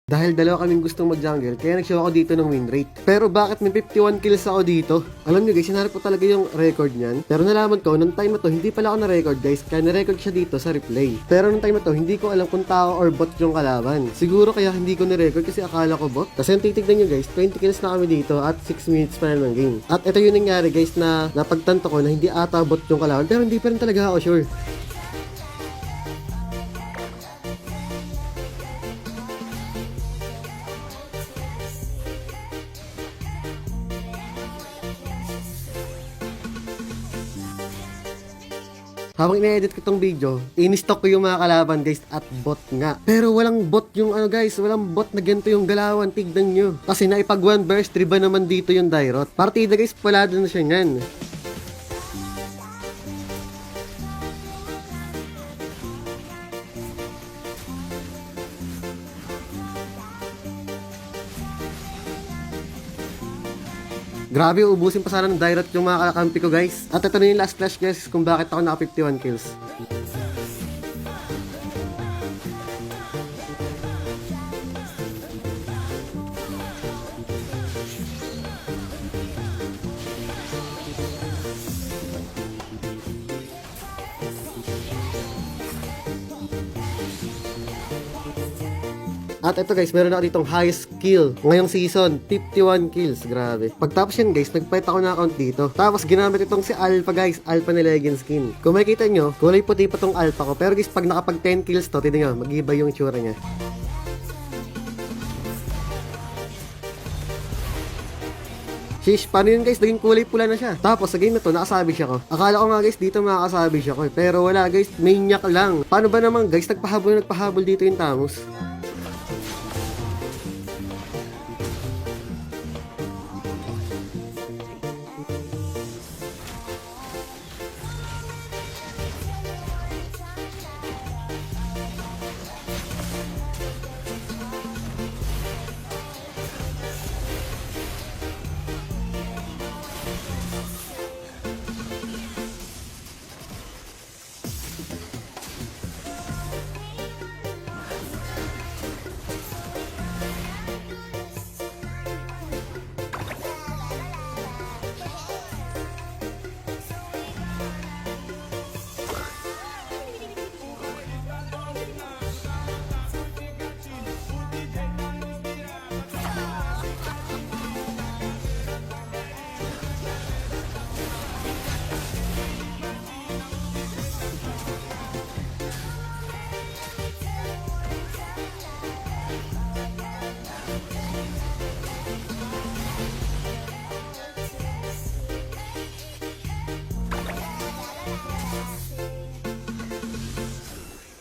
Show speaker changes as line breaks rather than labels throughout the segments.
Dahil dalawa kaming gustong mag-jungle, kaya nag-show ako dito ng win rate. Pero bakit may 51 kills ako dito? Alam nyo guys, sinarap ko talaga yung record niyan. Pero nalaman ko, nung time na to, hindi pala ako na-record guys, kaya na-record siya dito sa replay. Pero nung time na to, hindi ko alam kung tao or bot yung kalaban. Siguro kaya hindi ko na-record kasi akala ko bot. Kasi yung titignan nyo guys, 20 kills na kami dito at 6 minutes pa lang ng game. At ito yung nangyari guys na napagtanto ko na hindi ata bot yung kalaban, pero hindi pa rin talaga ako sure. Habang ina-edit ko tong video, in-stock ko yung mga kalaban guys at bot nga. Pero walang bot yung guys, walang bot na ganito yung galawan, tignan nyo. Kasi naipag 1 verse 3 ba naman dito yung Dairot. Partida guys, palado na siya nyan. Grabe, ubusin pa sana ng Dairot yung mga kakampi ko guys. At ito na yung last flash guys kung bakit ako naka 51 kills. At ito guys, meron ako ditong highest kill ngayong season, 51 kills, grabe. Pagtapos yan guys, nagpight ako na account dito. Tapos ginamit itong si Alpha guys, Alpha na Legend skin. Kung makikita nyo, kulay puti pa tong Alpha ko. Pero guys, pag nakapag 10 kills to, tignan nyo, mag-iba yung itsura niya. Shish, paano yun guys? Naging kulay pula na siya. Tapos sa game na to, nakasabi siya ko. Akala ko nga guys, dito makakasabi siya ko eh. Pero wala guys, maniac lang. Paano ba naman guys, nagpahabol dito yung Thanos?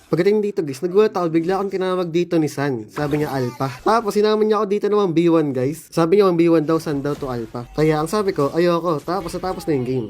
Pagdating dito guys, nagulat ako, bigla akong tinawag dito ni San. Sabi niya Alpha. Tapos sinaman niya ako dito naman B1 guys. Sabi niya 1B1 daw, San daw to Alpha. Kaya ang sabi ko, ayoko. Tapos natapos na yung game.